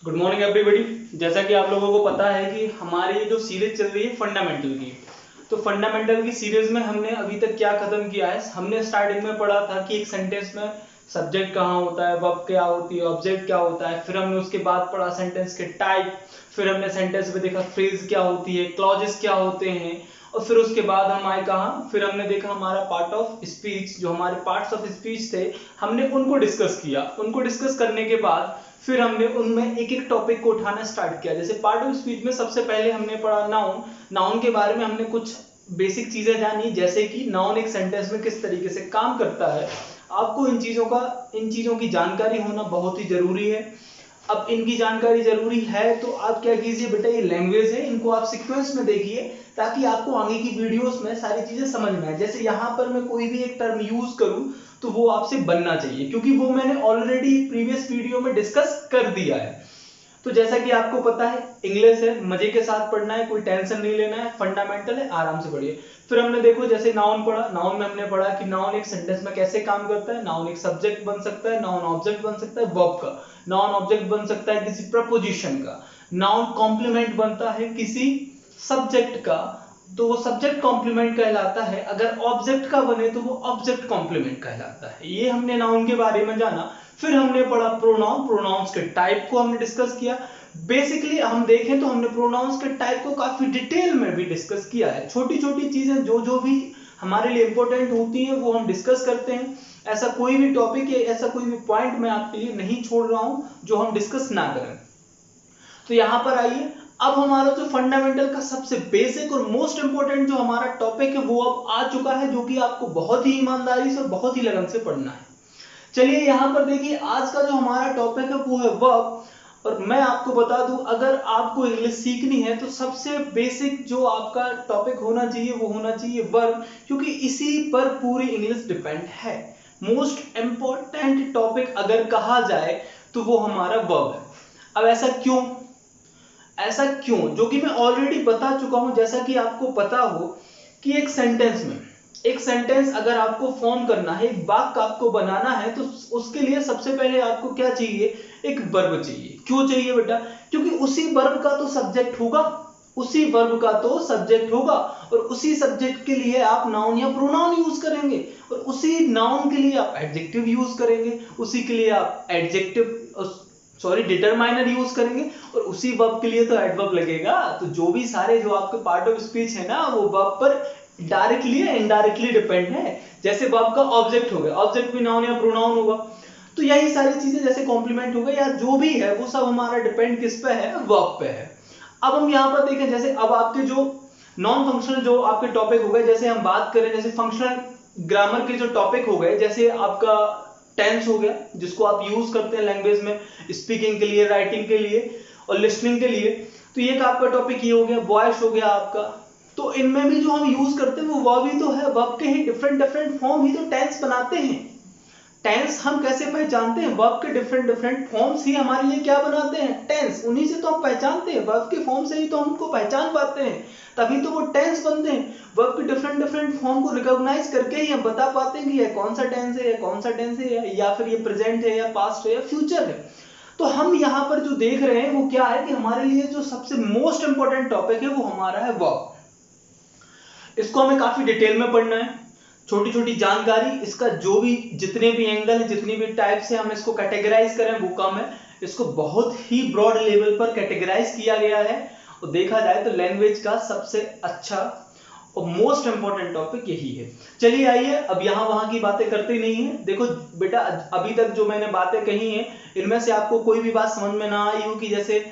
Good morning everybody. जैसा कि आप लोगों को पता है कि हमारी जो सीरीज चल रही है फंडामेंटल की, तो फंडामेंटल की सीरीज में हमने अभी तक क्या खत्म किया है। हमने स्टार्टिंग में पढ़ा था कि एक सेंटेंस में सब्जेक्ट कहाँ होता है, वर्ब क्या होती है, ऑब्जेक्ट क्या होता है। फिर हमने उसके बाद पढ़ा सेंटेंस के टाइप, फिर हमने सेंटेंस में देखा फ्रेज क्या होती है, क्लॉजेस क्या होते हैं, और फिर उसके बाद हम आए कहाँ, फिर हमने देखा हमारा पार्ट ऑफ स्पीच, जो हमारे पार्ट्स ऑफ स्पीच थे हमने उनको डिस्कस किया। उनको डिस्कस करने के बाद फिर हमने उनमें एक एक टॉपिक को उठाना स्टार्ट किया। जैसे पार्ट ऑफ स्पीच में सबसे पहले हमने पढ़ा नाउन। नाउन के बारे में हमने कुछ बेसिक चीजें जानी, जैसे कि नाउन एक सेंटेंस में किस तरीके से काम करता है। आपको इन चीजों की जानकारी होना बहुत ही जरूरी है। अब इनकी जानकारी जरूरी है तो आप क्या कीजिए बेटा, ये लैंग्वेज है, इनको आप सीक्वेंस में देखिए ताकि आपको आगे की वीडियोस में सारी चीजें समझ में आए। जैसे यहाँ पर मैं कोई भी एक टर्म यूज करूं तो वो आपसे बनना चाहिए, क्योंकि वो मैंने ऑलरेडी प्रीवियस वीडियो में डिस्कस कर दिया है। तो जैसा कि आपको पता है इंग्लिश है, मजे के साथ पढ़ना है, कोई टेंशन नहीं लेना है, फंडामेंटल है, आराम से पढ़िए। फिर हमने देखो जैसे नाउन पढ़ा, नाउन में हमने पढ़ा कि नाउन एक सेंटेंस में कैसे काम करता है। नाउन एक सब्जेक्ट बन सकता है, नाउन ऑब्जेक्ट बन सकता है वर्ब का, नाउन ऑब्जेक्ट बन सकता है किसी प्रपोजिशन का, नाउन कॉम्प्लीमेंट बनता है किसी सब्जेक्ट का, तो वो सब्जेक्ट कॉम्प्लीमेंट कहलाता है। अगर ऑब्जेक्ट का बने तो वो ऑब्जेक्ट कॉम्प्लीमेंट कहलाता है। ये हमने नाउन के बारे में जाना। फिर हमने पढ़ा प्रोनाउन, प्रोनाउंस के टाइप को हमने डिस्कस किया। बेसिकली हम देखें तो हमने प्रोनाउंस के टाइप को काफी डिटेल में भी डिस्कस किया है। छोटी छोटी चीजें जो जो भी हमारे लिए इंपॉर्टेंट होती हैं वो हम डिस्कस करते हैं। ऐसा कोई भी टॉपिक है, ऐसा कोई भी पॉइंट मैं आपके लिए नहीं छोड़ रहा हूं जो हम डिस्कस ना करें। तो यहां पर आइए, अब हमारा जो फंडामेंटल का सबसे बेसिक और मोस्ट इंपॉर्टेंट जो हमारा टॉपिक है वो अब आ चुका है, जो कि आपको बहुत ही ईमानदारी से और बहुत ही लगन से पढ़ना है। चलिए यहां पर देखिए, आज का जो हमारा टॉपिक है वो है वर्ब। और मैं आपको बता दूं, अगर आपको इंग्लिश सीखनी है तो सबसे बेसिक जो आपका टॉपिक होना चाहिए वो होना चाहिए वर्ब, क्योंकि इसी पर पूरी इंग्लिश डिपेंड है। मोस्ट इंपॉर्टेंट टॉपिक अगर कहा जाए तो वो हमारा वर्ब है। अब ऐसा क्यों, जो कि मैं ऑलरेडी बता चुका हूं। जैसा कि आपको पता हो कि एक सेंटेंस अगर आपको फॉर्म करना है, एक वाक्य आपको बनाना है, तो उसके लिए सबसे पहले आपको क्या चाहिए, एक वर्ब चाहिए। क्यों चाहिए बेटा, क्योंकि उसी वर्ब का तो सब्जेक्ट होगा, और उसी सब्जेक्ट के लिए आप नाउन या प्रोनाउन यूज करेंगे, और उसी नाउन के लिए आप एडजेक्टिव यूज करेंगे, उसी के लिए आप डिटरमाइनर यूज करेंगे, और उसी वर्ब के लिए तो एडवर्ब लगेगा। तो जो भी सारे जो आपके पार्ट ऑफ स्पीच है ना, वो वर्ब पर डायरेक्टली या इनडायरेक्टली डिपेंड है। जैसे वर्ब का ऑब्जेक्ट हो गया, ऑब्जेक्ट भी नाउन या प्रोनाउन होगा। तो यही सारी चीजें जैसे कॉम्प्लीमेंट हो गया या जो भी है, वो सब हमारा डिपेंड किस पे है, वर्ब पे है। अब हम यहाँ पर देखें, जैसे अब आपके जो नॉन फंक्शनल जो आपके टॉपिक हो गए, जैसे हम बात करें जैसे फंक्शनल ग्रामर के जो टॉपिक हो गए, जैसे आपका टेंस हो गया, जिसको आप यूज करते हैं लैंग्वेज में स्पीकिंग के लिए, राइटिंग के लिए और लिसनिंग के लिए। तो ये आपका टॉपिक ये हो गया। वॉइस हो गया आपका। तो इनमें भी जो हम यूज करते हैं वो वर्ब ही तो है। वर्ब के ही डिफरेंट फॉर्म ही तो टेंस बनाते हैं। टेंस हम कैसे पहचानते हैं, वर्ब के डिफरेंट फॉर्म्स ही हमारे लिए क्या बनाते हैं, टेंस। उन्हीं से तो हम पहचानते हैं, वर्ब के फॉर्म से ही तो हम उनको पहचान पाते हैं, तभी तो वो टेंस बनते हैं। वर्ब के डिफरेंट फॉर्म को रिकॉग्नाइज करके ही हम बता पाते हैं कि ये कौन सा टेंस है, कौन सा टेंस है, या फिर ये प्रेजेंट है, या पास्ट है, या फ्यूचर है। तो हम यहाँ पर जो देख रहे हैं वो क्या है कि हमारे लिए जो सबसे मोस्ट इंपॉर्टेंट टॉपिक है वो हमारा है वर्ब। इसको हमें काफी डिटेल में पढ़ना है, छोटी छोटी जानकारी, इसका जो भी जितने भी एंगल है, जितनी भी टाइप से हम इसको कैटेगराइज करें वो कम है। इसको बहुत ही ब्रॉड लेवल पर कैटेगराइज किया गया है, और देखा जाए तो लैंग्वेज का सबसे अच्छा और मोस्ट इंपॉर्टेंट टॉपिक यही है। चलिए आइए, अब यहाँ वहां की बातें करते ही नहीं है। देखो बेटा, अभी तक जो मैंने बातें कही हैं, इनमें से आपको कोई भी बात समझ में ना आई हो कि जैसे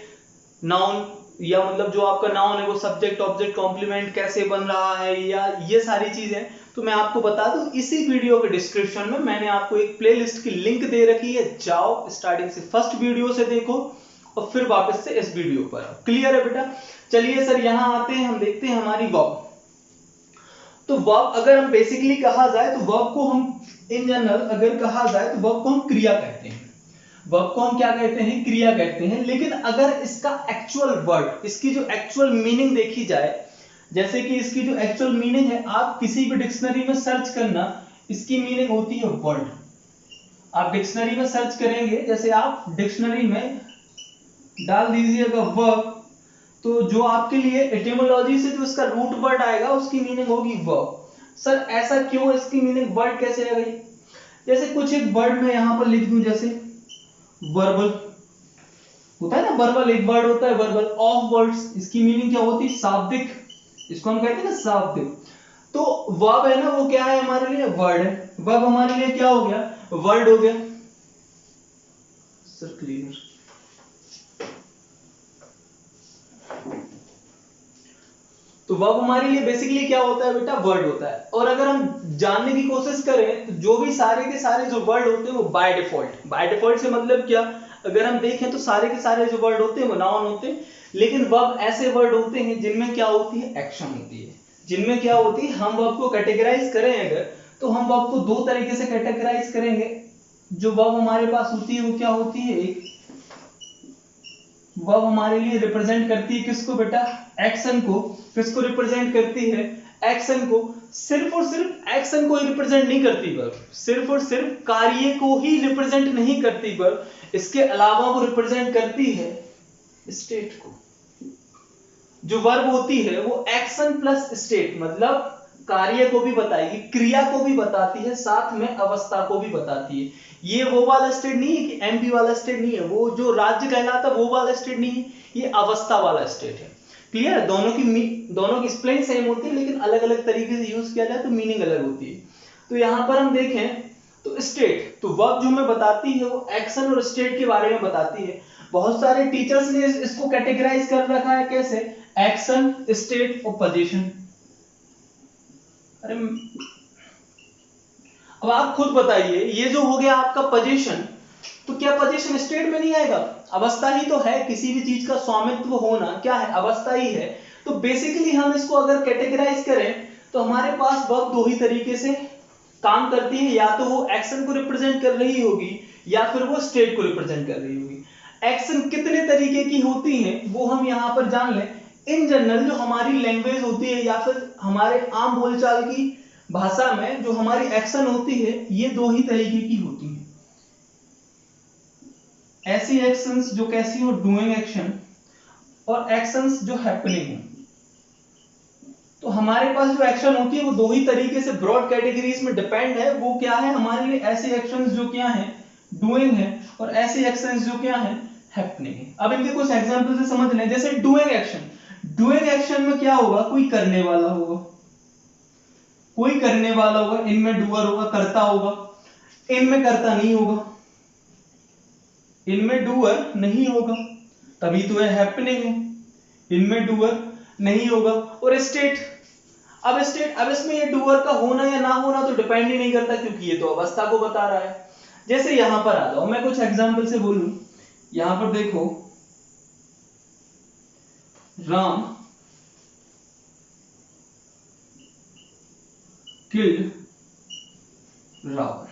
नाउन, या मतलब जो आपका नाउन है वो सब्जेक्ट ऑब्जेक्ट कॉम्प्लीमेंट कैसे बन रहा है, या ये सारी चीजें, तो मैं आपको बता दूं, इसी वीडियो के डिस्क्रिप्शन में मैंने आपको एक प्लेलिस्ट की लिंक दे रखी है। जाओ स्टार्टिंग से फर्स्ट वीडियो से देखो और फिर वापस से इस वीडियो पर। क्लियर है बेटा। चलिए सर यहां आते हैं, हम देखते हैं हमारी वर्ब। तो वर्ब अगर हम बेसिकली कहा जाए तो वर्ब को हम इन जनरल अगर कहा जाए तो वर्ब को हम क्रिया कहते हैं। वर्ब को हम क्या कहते हैं, क्रिया कहते हैं। लेकिन अगर इसका एक्चुअल वर्ड, इसकी जो एक्चुअल मीनिंग देखी जाए, जैसे कि इसकी जो एक्चुअल मीनिंग है, आप किसी भी डिक्शनरी में सर्च करना, इसकी मीनिंग होती है वर्ड। आप डिक्शनरी में सर्च करेंगे, जैसे आप डिक्शनरी में डाल दीजिएगा वर्ब, तो जो आपके लिए एटिमोलॉजी से जो इसका रूट वर्ड आएगा उसकी मीनिंग होगी वर्ब। सर ऐसा क्यों, इसकी मीनिंग वर्ड कैसे आ गई? जैसे कुछ एक वर्ड मैं यहां पर लिख दूं, जैसे वर्बल होता है ना, वर्बल एक वर्ड होता है, वर्बल ऑफ वर्ड्स, इसकी मीनिंग क्या होती है? शाब्दिक, इसको हम कहते हैं ना शाब्दिक। तो वर्ब है ना, वो क्या है हमारे लिए? वर्ड है। वर्ब हमारे लिए क्या हो गया? वर्ड हो गया। Sir clear. तो वर्ब हमारे लिए बेसिकली क्या होता है बेटा? वर्ड होता है। और अगर हम जानने की कोशिश करें तो जो भी सारे के सारे जो वर्ड होते हैं वो बाय डिफॉल्ट, बाय डिफॉल्ट से मतलब क्या, अगर हम देखें तो सारे के सारे जो वर्ड होते हैं वो नाउन होते हैं, लेकिन वर्ब ऐसे वर्ड होते हैं जिनमें क्या होती है? एक्शन होती है। जिनमें क्या होती है? हम वर्ब को कैटेगराइज करें अगर, तो हम वर्ब को दो तरीके से कैटेगराइज करेंगे। जो वर्ब हमारे पास होती है वो क्या होती है? एक वर्ब हमारे लिए रिप्रेजेंट करती है किसको बेटा? एक्शन को। किसको रिप्रेजेंट करती है? एक्शन को। सिर्फ और सिर्फ एक्शन को ही रिप्रेजेंट नहीं करती वर्ब, सिर्फ और सिर्फ कार्य को ही रिप्रेजेंट नहीं करती वर्ब, इसके अलावा वो रिप्रेजेंट करती है स्टेट को। जो वर्ब होती है वो एक्शन प्लस स्टेट, मतलब कार्य को भी बताएगी, क्रिया को भी बताती है, साथ में अवस्था को भी बताती है। ये वो वाला स्टेट नहीं है कि एमपी वाला स्टेट नहीं है, वो जो राज्य कहलाता वो वाला स्टेट नहीं है, ये अवस्था वाला स्टेट है। क्लियर? दोनों की स्पेलिंग सेम होती है, लेकिन अलग अलग तरीके से यूज किया जाए तो मीनिंग अलग होती है। तो यहां पर हम देखें तो स्टेट, तो वर्ब जो हमें बताती है वो एक्शन और स्टेट के बारे में बताती है। बहुत सारे टीचर्स ने इसको कैटेगराइज कर रखा है कैसे? एक्शन, स्टेट और पोजीशन। अरे अब आप खुद बताइए, ये जो हो गया आपका पोजीशन, तो क्या पोजीशन स्टेट में नहीं आएगा? अवस्था ही तो है, किसी भी चीज का स्वामित्व होना क्या है? अवस्था ही है। तो बेसिकली हम इसको अगर कैटेगराइज करें तो हमारे पास वर्ब दो ही तरीके से काम करती है, या तो वो एक्शन को रिप्रेजेंट कर रही होगी या फिर वो स्टेट को रिप्रेजेंट कर रही होगी। एक्शन कितने तरीके की होती है वो हम यहां पर जान लें। इन जनरल जो हमारी लैंग्वेज होती है या फिर हमारे आम बोलचाल की भाषा में जो हमारी एक्शन होती है ये दो ही तरीके की होती है। ऐसी एक्शंस जो कैसी हो? डूइंग एक्शन, और एक्शंस जो हैपनिंग हो। तो हमारे पास जो एक्शन होती है वो दो ही तरीके से ब्रॉड कैटेगरीज में डिपेंड है। वो क्या है हमारे लिए? ऐसे एक्शंस जो क्या है? डूइंग है, और ऐसे एक्शंस जो क्या है? हैपनिंग है। अब इनके कुछ एग्जांपल से समझ लें। जैसे डूइंग एक्शन, डूइंग एक्शन में क्या होगा? कोई करने वाला होगा, कोई करने वाला होगा, इनमें डूअर होगा, करता होगा, इनमें करता नहीं होगा, इनमें डूअर नहीं होगा, तभी तो ये हैपनिंग है। इनमें डूअर नहीं होगा। और स्टेट, अब स्टेट, अब इसमें ये डूअर का होना या ना होना तो डिपेंड ही नहीं करता, क्योंकि ये तो अवस्था को बता रहा है। जैसे यहां पर आ जाओ, मैं कुछ एग्जांपल से बोलूं। यहां पर देखो, राम किल्ड रावण।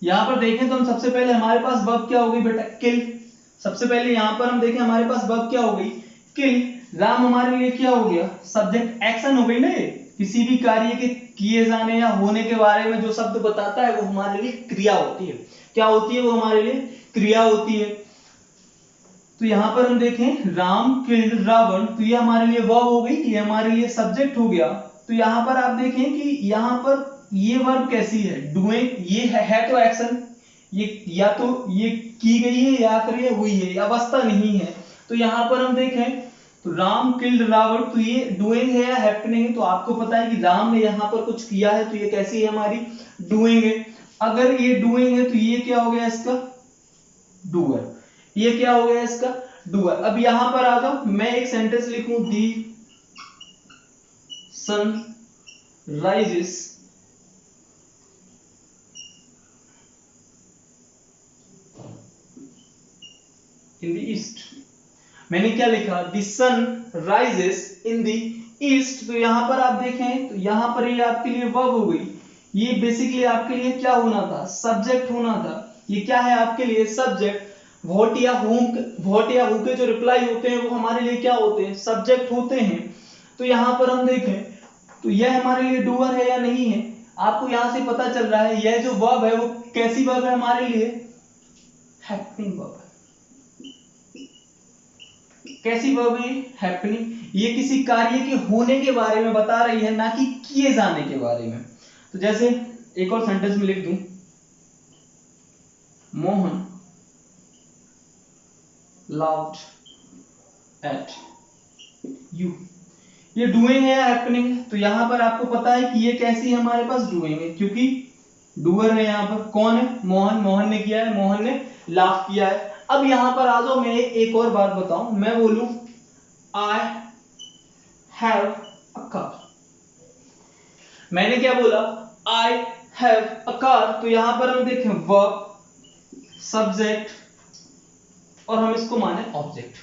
यहां पर देखें तो हम सबसे पहले हमारे पास वर्ब क्या हो गई बेटा? किल। सबसे पहले यहां पर हम देखें हमारे पास वर्ब क्या हो गई? किल। राम हमारे लिए क्या हो गया? सब्जेक्ट, एक्शन हो गई ना ये। किसी भी कार्य के किए जाने या होने के बारे में जो शब्द बताता है वो हमारे लिए क्रिया होती है। क्या होती है? वो हमारे लिए क्रिया होती है। तो यहां पर हम देखें राम किल्ड रावण, तो ये हमारे लिए वर्ब हो गई, ये हमारे लिए सब्जेक्ट हो गया। तो यहां पर आप देखें कि यहां पर ये वर्ब कैसी है? डूइंग, ये है तो एक्शन, ये या तो ये की गई है या फिर ये हुई है, ये अवस्था नहीं है। तो यहां पर हम देखें तो राम किल्ड रावण, तो ये डूइंग है या हैपनिंग है? तो आपको पता है कि राम ने यहां पर कुछ किया है, तो ये कैसी है हमारी? डूइंग है। अगर ये डूइंग है तो ये क्या हो गया इसका? डूअर। ये क्या हो गया इसका? डूअर। अब यहां पर आ जाओ, मैं एक सेंटेंस लिखूं, the sun rises in the east. मैंने क्या लिखा? The sun rises in the east. तो यहां पर आप देखें तो यहां पर ये आपके लिए वर्ब हो गई। ये बेसिकली आपके लिए क्या होना था? सब्जेक्ट होना था। ये क्या है आपके लिए? सब्जेक्ट। व्हाट या whom, व्हाट या हु के जो रिप्लाई होते हैं वो हमारे लिए क्या होते हैं? सब्जेक्ट होते हैं। तो यहां पर हम देखें तो यह हमारे लिए डूअर है या नहीं है? आपको यहां से पता चल रहा है यह जो वर्ब है वो कैसी वर्ब है हमारे लिए? हैपनिंग वर्ब है। कैसी वर्ब है? हैपनिंग। ये किसी कार्य के होने के बारे में बता रही है, ना कि किए जाने के बारे में। तो जैसे एक और सेंटेंस में लिख दूं, मोहन laughed at you। ये डूइंग है या हैपनिंग है? तो यहां पर आपको पता है कि ये कैसी है, हमारे पास डूइंग है, क्योंकि डूअर है यहाँ पर। कौन है? मोहन। मोहन ने किया है, मोहन ने लाफ किया है। अब यहां पर आ जाओ, मैं एक और बात बताऊं, मैं बोलूं I have a car। मैंने क्या बोला? I have a car। तो यहां पर हम देखें वर्ब, सब्जेक्ट, और हम इसको माने ऑब्जेक्ट।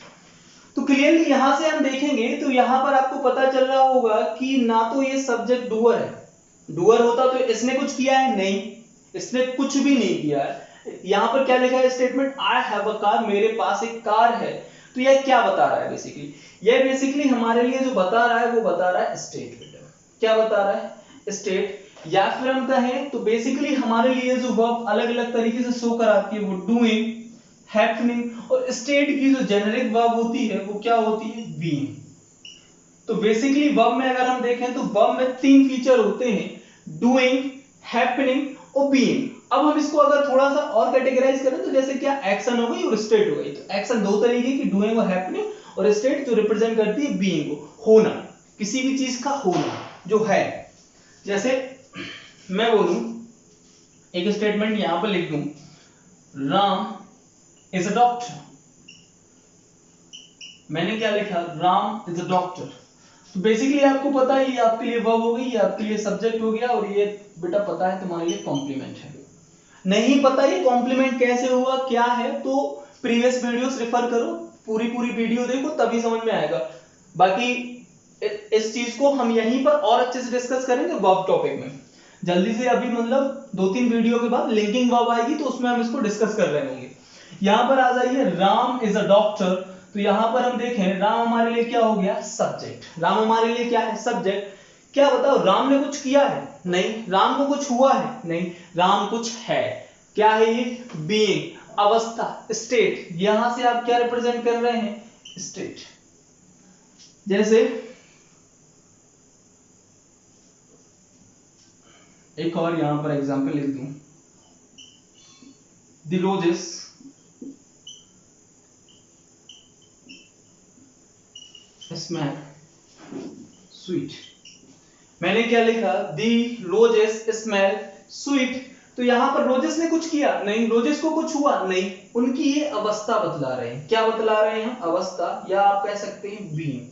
तो क्लियरली यहां से हम देखेंगे तो यहां पर आपको पता चल रहा होगा कि ना तो ये सब्जेक्ट डूअर है, डूअर होता तो इसने कुछ किया है? नहीं, इसने कुछ भी नहीं किया है। यहां पर क्या लिखा है statement? I have a car, मेरे पास एक कार है। तो यह क्या बता रहा है बेसिकली? यह बेसिकली हमारे लिए जो बता रहा है वो बता रहा है स्टेट। क्या बता रहा है? स्टेट। या फिर हम कहें तो बेसिकली हमारे लिए जो वर्ब अलग अलग तरीके से शो कराती है वो डूइंग, हैपनिंग, और स्टेट की जो जेनेरिक वर्ब होती है वो क्या होती है? बीइंग। तो बेसिकली वर्ब में अगर हम देखें तो वर्ब में तीन फीचर होते हैं, डूइंग, हैपनिंग और बीइंग। अब हम इसको अगर थोड़ा सा और कैटेगराइज करें तो जैसे क्या, एक्शन हो गई और स्टेट हो गई। तो एक्शन दो तरीके की, डूइंग और हैपनिंग, और स्टेट जो रिप्रेजेंट करती है बीइंग को, होना, किसी भी चीज का होना जो है। जैसे मैं बोलूं, एक स्टेटमेंट यहां पर लिख दूं, राम इज अ डॉक्टर। मैंने क्या लिखा? Ram is a doctor. तो बेसिकली आपको पता है ये आपके लिए वर्ब हो गई, ये आपके लिए सब्जेक्ट हो गया, और ये बेटा पता है तुम्हारे लिए कॉम्प्लीमेंट है। नहीं पता ये कॉम्प्लीमेंट कैसे हुआ, क्या है, तो प्रीवियस वीडियोस रेफर करो, पूरी वीडियो देखो, तभी समझ में आएगा। बाकी इस चीज को हम यहीं पर और अच्छे से डिस्कस करेंगे वर्ब टॉपिक में जल्दी से। अभी मतलब 2-3 वीडियो के बाद लिंकिंग वर्ब आएगी तो उसमें हम इसको डिस्कस कर रहे होंगे। यहां पर आ जाइए, राम इज अ डॉक्टर। तो यहां पर हम देखें, राम हमारे लिए क्या हो गया? सब्जेक्ट। राम हमारे लिए क्या है? सब्जेक्ट। क्या बताओ, राम ने कुछ किया है? नहीं। राम को कुछ हुआ है? नहीं। राम कुछ है। क्या है ये? बीइंग, अवस्था, स्टेट। यहां से आप क्या रिप्रेजेंट कर रहे हैं? स्टेट। जैसे एक और यहां पर एग्जांपल लिख दूं, द रोजेस स्मेल स्वीट। मैंने क्या लिखा? दी रोजेस स्मेल स्वीट। तो यहां पर रोजेस ने कुछ किया? नहीं। रोजेस को कुछ हुआ? नहीं। उनकी ये अवस्था बतला रहे हैं। क्या बतला रहे हैं? अवस्था, या आप कह सकते हैं बीइंग।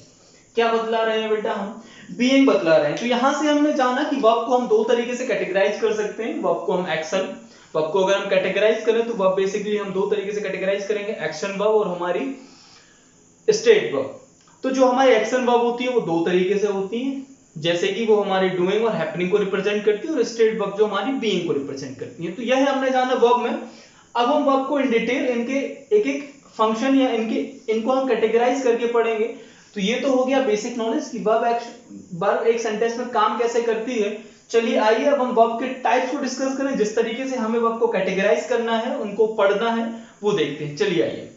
क्या बतला रहे हैं बेटा? हम बीइंग बतला रहे हैं। तो यहां से हमने जाना कि वर्ब को हम दो तरीके से कैटेगराइज कर सकते हैं। वर्ब को हम एक्शन, वर्ब को अगर हम कैटेगराइज करें तो वर्ब बेसिकली हम दो तरीके से कैटेगराइज करेंगे, एक्शन वर्ब और हमारी स्टेट वर्ब। तो जो हमारी एक्शन वर्ब होती है वो दो तरीके से होती है, जैसे कि वो हमारी डूइंग और हैपनिंग को रिप्रेजेंट करती है, और स्टेट वर्ब जो हमारी बीइंग को रिप्रेजेंट करती है। तो यह हमने जाना वर्ब में। अब हम वर्ब को इन डिटेल इनके एक एक फंक्शन या इनको हम कैटेगराइज करके पढ़ेंगे। तो ये तो हो गया बेसिक नॉलेज कि वर्ब एक सेंटेंस में काम कैसे करती है। चलिए आइए अब हम वर्ब के टाइप्स को डिस्कस करें, जिस तरीके से हमें वर्ब को कैटेगराइज करना है, उनको पढ़ना है, वो देखते हैं। चलिए आइए।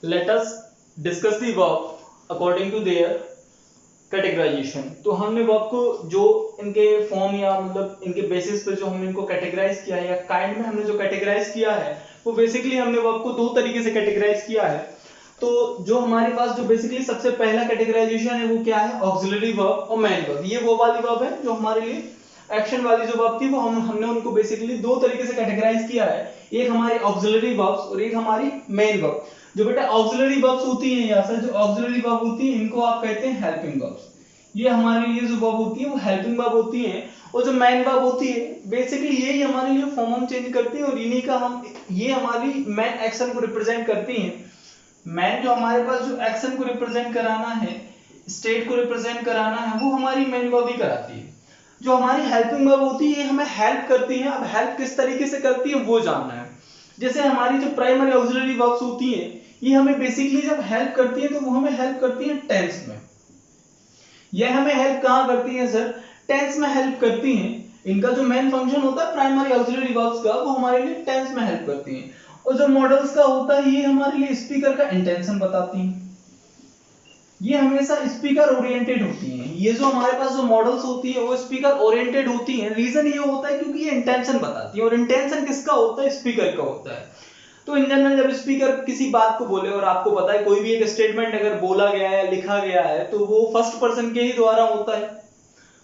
Let us discuss the verb according to their categorization। तो हमने वर्ब को जो इनके फॉर्म या मतलब इनके बेसिस पे जो हमने इनको कैटेगराइज किया है, या काइंड में हमने जो कैटेगराइज किया है, वो बेसिकली हमने वर्ब को दो तरीके से कैटेगराइज किया है। तो जो हमारे पास जो बेसिकली सबसे पहला कैटेगराइजेशन है वो क्या है? ऑक्सिलरी वर्ब और मेन वर्ब। ये वो वाली वर्ब है जो हमारे लिए एक्शन वाली जो वर्ब थी वो हमने उनको बेसिकली दो तरीके से कैटेगराइज किया है, एक हमारी ऑक्सिलरी वर्ब्स और एक हमारी मेन वर्ब। जो बेटा ऑक्सिलरी वर्ब्स होती हैं, या सर जो ऑक्सिलरी वर्ब होती है इनको आप कहते हैं हेल्पिंग वर्ब्स। ये हमारे लिए जो वर्ब होती है वो हेल्पिंग वर्ब होती है, और जो मेन वर्ब होती है बेसिकली यही हमारे लिए फॉर्म हम चेंज करती है, और इन्हीं का हम ये हमारी मेन एक्शन को रिप्रेजेंट करती हैं। मेन जो हमारे पास जो एक्शन को रिप्रेजेंट कराना है, स्टेट को रिप्रेजेंट कराना है, वो हमारी मेन वर्ब ही कराती है। जो हमारी हेल्पिंग वर्ब होती है हमें हेल्प करती है। अब हेल्प किस तरीके से करती है वो जानना है। जैसे हमारी जो प्राइमरी ऑक्सिलरी वर्ब्स होती हैं ये हमें बेसिकली जब हेल्प करती है तो वो हमें हेल्प करती है टेंस में। यह हमें हेल्प कहां करती है सर? टेंस में हेल्प करती हैं। इनका जो मेन फंक्शन होता है प्राइमरी ऑक्सिलरी वर्ब्स का, वो हमारे लिए टेंस में हेल्प करती हैं। और जो मॉडल्स का होता है ये हमारे लिए स्पीकर का इंटेंशन बताती हैं। ये हमेशा स्पीकर ओरिएंटेड होती हैं। ये जो हमारे पास जो मॉडल्स होती है वो स्पीकर ओरिएंटेड होती हैं। रीजन ये होता है क्योंकि ये इंटेंशन बताती है, और इंटेंशन किसका होता है? स्पीकर का होता है। तो इन जनरल जब स्पीकर किसी बात को बोले, और आपको पता है कोई भी एक स्टेटमेंट अगर बोला गया है, लिखा गया है, तो वो फर्स्ट पर्सन के ही द्वारा होता है,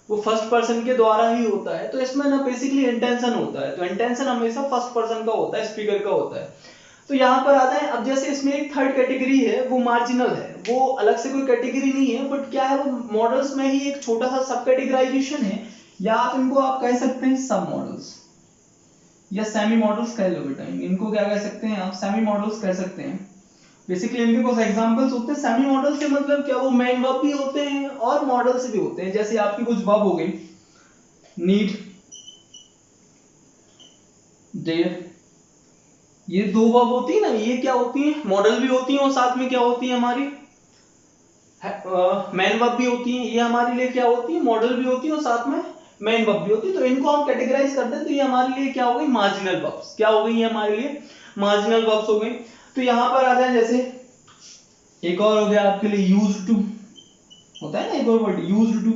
वो फर्स्ट पर्सन के द्वारा ही होता है। तो इसमें ना बेसिकली इंटेंशन होता है, तो इंटेंशन हमेशा फर्स्ट पर्सन का होता है, स्पीकर का होता है। तो यहाँ पर आता है, अब जैसे इसमें एक थर्ड कैटेगरी है, वो मार्जिनल है, वो अलग से कोई कैटेगरी नहीं है, बट क्या है, वो मॉडल्स में ही एक छोटा सा सब कैटेगराइजेशन है, या आप इनको आप कह सकते हैं सब मॉडल्स या सेमी मॉडल्स कह लो बेटा। इनको क्या कह सकते हैं आप? सेमी मॉडल्स कह सकते हैं। बेसिकली इनके कुछ एग्जांपल्स होते हैं। सेमी मॉडल से मतलब क्या, वो मेन वर्ब भी होते हैं और मॉडल्स भी होते हैं। जैसे आपकी कुछ वर्ब हो गई, नीड, डेयर, ये दो वर्ब होती है ना, ये क्या होती है? मॉडल भी होती है, और साथ में क्या होती है हमारी? मेन वर्ब भी होती है। ये हमारे लिए क्या होती है? मॉडल भी होती है और साथ में मेन वर्ब भी होती है। तो इनको हम कैटेगराइज करते हैं, तो ये हमारे लिए क्या हो गई? Marginal verbs. क्या हो गई? ये हमारे लिए मार्जिनल वर्ब्स हो गई। तो यहां पर आ जाए, जैसे एक और हो गया आपके लिए यूज्ड टू, होता है ना एक और वर्ड यूज्ड टू।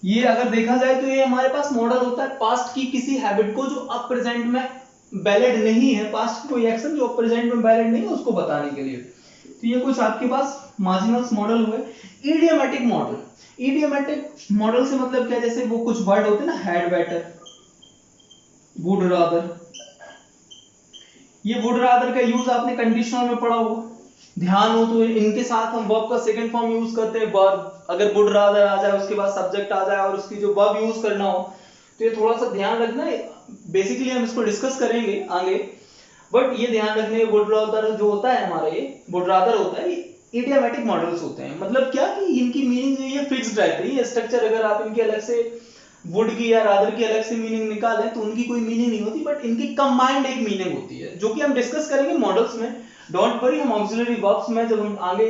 ये अगर देखा जाए तो ये हमारे पास मॉडल होता है पास्ट की किसी हैबिट को जो अब प्रेजेंट में वैलिड नहीं है, पास्ट की कोई एक्शन जो अब प्रेजेंट में वैलिड नहीं है उसको बताने के लिए। तो ये कुछ आपके पास मार्जिनल्स मॉडल हुए। इडियोमैटिक मॉडल, इडियोमैटिक मॉडल से मतलब क्या, जैसे वो कुछ वर्ड होते हैं ना, हैड बेटर, वुड रादर। ये वुड रादर का यूज आपने कंडीशनल में पढ़ा होगा, ध्यान हो तो। इनके साथ हम वर्ब का सेकंड फॉर्म यूज करते हैं, वर्ब। अगर वुड रादर आ जाए, उसके बाद सब्जेक्ट आ जाए और उसकी जो वर्ब यूज करना हो, तो ये थोड़ा सा ध्यान रखना है। बेसिकली हम इसको डिस्कस करेंगे आगे, बट ये ध्यान रखने, वुड रादर जो होता है हमारा, ये वुड रादर होता है, इडियोमैटिक मॉडल्स होते हैं। मतलब क्या कि इनकी मीनिंग जो है फिक्स्ड रहती है। स्ट्रक्चर अगर आप इनके अलग से वुड की या रादर की अलग से मीनिंग निकालें तो उनकी कोई मीनिंग नहीं होती, बट इनकी कंबाइंड एक मीनिंग होती है, जो कि हम डिस्कस करेंगे मॉडल्स में। डोंट वरी, हम ऑक्सिलरी वर्ब्स में जब हम आगे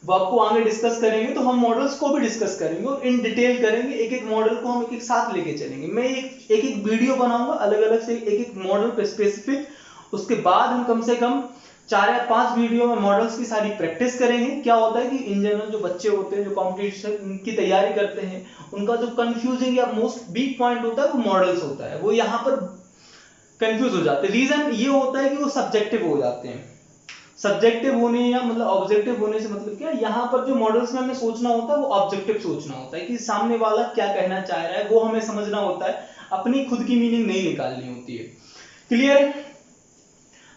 वर्ब को आगे डिस्कस करेंगे तो हम मॉडल्स को भी डिस्कस करेंगे और इन डिटेल करेंगे। एक एक मॉडल को हम एक एक साथ लेके चलेंगे। मैं एक एक वीडियो बनाऊंगा अलग अलग से एक एक मॉडल पे स्पेसिफिक। उसके बाद हम कम से कम 4 या 5 वीडियो में मॉडल्स की सारी प्रैक्टिस करेंगे। क्या होता है कि इन जनरल जो बच्चे होते हैं, जो कॉम्पिटिशन की तैयारी करते हैं, उनका जो कंफ्यूजिंग या मोस्ट वीक पॉइंट होता है वो मॉडल्स होता है। वो यहाँ पर कंफ्यूज हो जाते हैं। रीजन ये होता है कि वो सब्जेक्टिव हो जाते हैं। सब्जेक्टिव होने या मतलब ऑब्जेक्टिव होने से मतलब क्या, यहाँ पर जो मॉडल्स में हमें सोचना होता है वो ऑब्जेक्टिव सोचना होता है, कि सामने वाला क्या कहना चाह रहा है वो हमें समझना होता है, अपनी खुद की मीनिंग नहीं निकालनी होती है। क्लियर?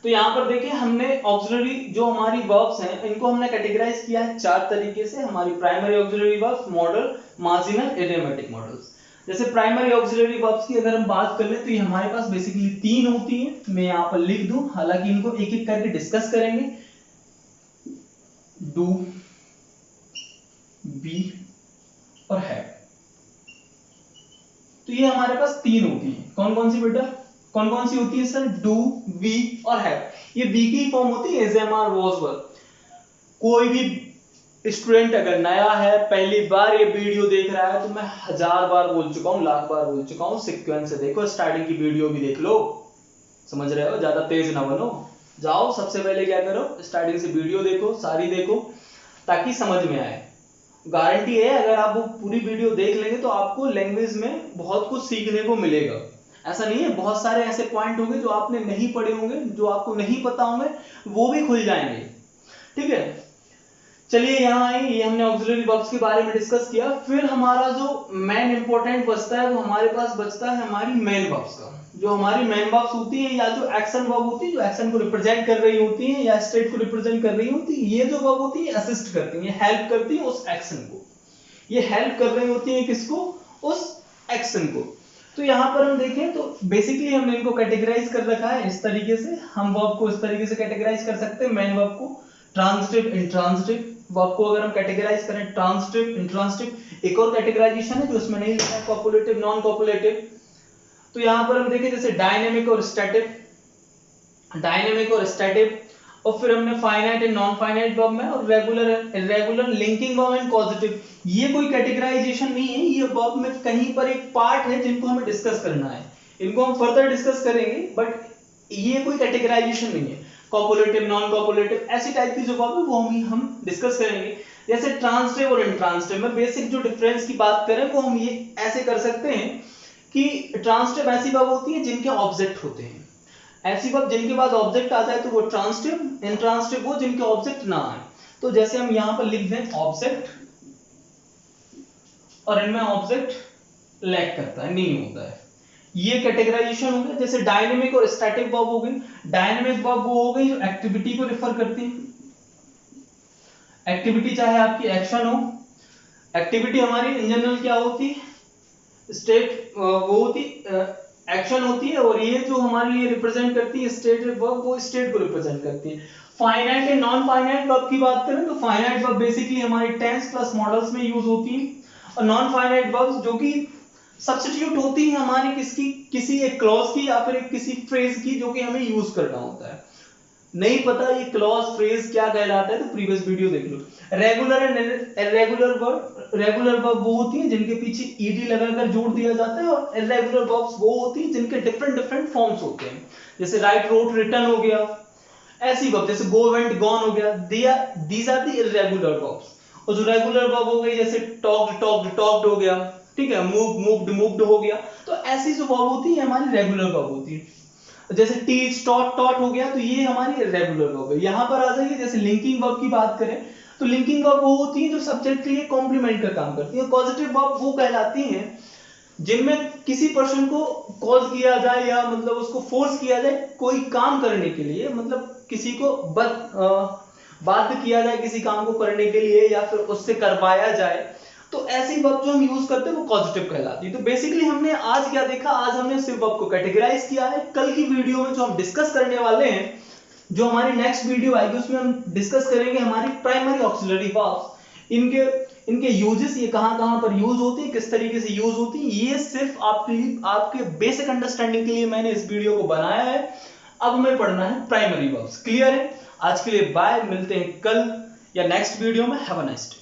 तो यहाँ पर देखिए, हमने ऑक्सिलरी जो हमारी वर्ब्स हैं इनको हमने कैटेगराइज किया है 4 तरीके से। हमारी primary auxiliary verbs, model, marginal, idiomatic models. जैसे प्राइमरी ऑक्सिलरी वर्ब्स की अगर हम बात कर ले तो ये हमारे पास बेसिकली 3 होती हैं। मैं यहाँ पर लिख दूं, हालांकि इनको एक एक करके डिस्कस करेंगे। डू, बी और हैव। तो ये हमारे पास 3 होती हैं। कौन कौन सी बेटा? कौन कौन सी होती है सर? डू, वी और हैव। ये बी की फॉर्म होती है, एज, एम, आर, वॉज, वर। कोई भी स्टूडेंट अगर नया है, पहली बार ये वीडियो देख रहा है, तो मैं 1000 बार बोल चुका हूँ, लाख बार बोल चुका हूँ, सीक्वेंस से देखो, स्टार्टिंग की वीडियो भी देख लो। समझ रहे हो? ज्यादा तेज ना बनो। जाओ, सबसे पहले क्या करो, स्टार्टिंग से वीडियो देखो, सारी देखो, ताकि समझ में आए। गारंटी है अगर आप वो पूरी वीडियो देख लेंगे तो आपको लैंग्वेज में बहुत कुछ सीखने को मिलेगा। ऐसा नहीं है, बहुत सारे ऐसे पॉइंट होंगे जो आपने नहीं पढ़े होंगे, जो आपको नहीं पता होंगे, वो भी खुल जाएंगे। ठीक है, चलिए यहाँ आए, ये हमने ऑक्सिलरी वर्ब्स के बारे में डिस्कस किया। फिर हमारा जो मेन इंपॉर्टेंट बचता है वो हमारे पास बचता है हमारी मेन वर्ब्स का। जो हमारी मेन वर्ब्स होती है, या जो एक्शन वर्ब होती है, जो एक्शन को रिप्रेजेंट कर रही होती है या स्टेट को रिप्रेजेंट कर रही होती है, ये जो वर्ब होती है असिस्ट करती है, हेल्प करती है उस एक्शन को। ये हेल्प कर रही होती है किसको? उस एक्शन को। तो यहाँ पर हम देखें तो बेसिकली हमने इनको कैटेगराइज कर रखा है इस तरीके से। हम वर्ब को इस तरीके से कैटेगराइज कर सकते हैं, मेन वर्ब को, ट्रांजिटिव, इंट्रांजिटिव। वर्ब को अगर हम कैटेगराइज करें ट्रांजिटिव, इंट्रांजिटिव। एक और कैटेगराइजेशन है जो इसमें नहीं लिखा है, कॉपुलेटिव, नॉन कॉपुलेटिव। तो यहाँ पर हम देखें जैसे डायनेमिक और स्टैटिक। डायनेमिक और स्टैटिक और फिर हमने finite and non finite verb में, और regular irregular, linking verb and causative. ये कोई कैटेगराइजेशन नहीं है, ये वर्ब में कहीं पर एक पार्ट है जिनको हमें डिस्कस करना है, इनको हम फर्दर डिस्कस करेंगे, बट ये कोई कैटेगराइजेशन नहीं है। कॉपुलेटिव, नॉन कॉपुलेटिव, ऐसी टाइप की जो वर्ब है वो हम डिस्कस करेंगे। जैसे ट्रांसटिव और इंट्रांसटिव में बेसिक जो डिफरेंस की बात करें वो हम ये ऐसे कर सकते हैं कि ट्रांसटिव ऐसी वर्ब होती है जिनके ऑब्जेक्ट होते हैं, ऐसी वर्ब जिनके बाद ऑब्जेक्ट आ जाए तो वो ट्रांसटिव। इंट्रांसटिव वो जिनके ऑब्जेक्ट ना आए। तो जैसे हम यहां पर लिख दें ऑब्जेक्ट, और इनमें ऑब्जेक्ट लैक करता है, नहीं होता है, ये कैटेगराइजेशन हो गया। जैसे डायनेमिक और स्टैटिक वर्ब हो गई। डायनेमिक वर्ब वो हो गई जो एक्टिविटी को रिफर करती है, एक्टिविटी चाहे आपकी एक्शन हो, एक्टिविटी हमारी इन जनरल क्या होती है, स्टेट वो होती एक्शन होती है, और ये जो हमारे लिए रिप्रेजेंट करती है स्टेट वर्ब, वो स्टेट को रिप्रेजेंट करती है। Finite and non finite verb की बात करें तो फाइनाइट वर्ब बेसिकली हमारी टेंस प्लस मॉडल्स में यूज होती है, और नॉन फाइनाइट वर्ब्स जो कि सब्स्टिट्यूट होती है हमारी किसी एक क्लॉज की या फिर किसी फ्रेज की जो कि हमें यूज करना होता है। नहीं पता ये क्लॉज फ्रेज क्या कहलाता है तो प्रीवियस वीडियो देख लो। Regular and irregular verb, regular verb वो होती है जिनके पीछे ईडी लगाकर जोड़ दिया जाता है, और इररेगुलर वर्ब्स वो होती है जिनके डिफरेंट डिफरेंट फॉर्म्स होते हैं, जैसे राइट, रोट, रिटन हो गया, ऐसी वर्ब जैसे गो, वेंट, गॉन हो गया, these are the irregular verbs. और जो रेगुलर वर्ब हो गई जैसे टॉक्ड, टॉक्ड हो गया, ठीक है, मूव, मूव्ड हो गया। तो ऐसी जो वर्ब होती है हमारी रेगुलर वर्ब होती है। जैसे टीच, टॉट हो गया, तो ये हमारी रेगुलर वर्ब है। यहां पर आ जाइए, जैसे लिंकिंग वर्ब की बात करें तो लिंकिंग वर्ब वो होती है जो सब्जेक्ट के लिए कॉम्प्लीमेंट का काम करती है। पॉजिटिव वर्ब वो कहलाती हैं जिनमें किसी पर्सन को कॉज किया जाए या मतलब उसको फोर्स किया जाए कोई काम करने के लिए, मतलब किसी को बाध्य किया जाए किसी काम को करने के लिए या फिर उससे करवाया जाए, तो ऐसी वर्ब जो हम यूज करते हैं वो पॉजिटिव कहलाती है। तो बेसिकली हमने आज क्या देखा, आज हमने सिर्फ वर्ब को कैटेगराइज किया है। कल की वीडियो में जो हम डिस्कस करने वाले हैं, जो हमारी नेक्स्ट वीडियो आएगी उसमें हम डिस्कस करेंगे हमारी प्राइमरी ऑक्सिलरी वर्ब्स, इनके यूजेस, ये कहां पर यूज होती है, किस तरीके से यूज होती है। ये सिर्फ आपके बेसिक अंडरस्टैंडिंग के लिए मैंने इस वीडियो को बनाया है। अब हमें पढ़ना है प्राइमरी वर्ब्स। क्लियर है? आज के लिए बाय, मिलते हैं कल या नेक्स्ट वीडियो में। Have a nice day.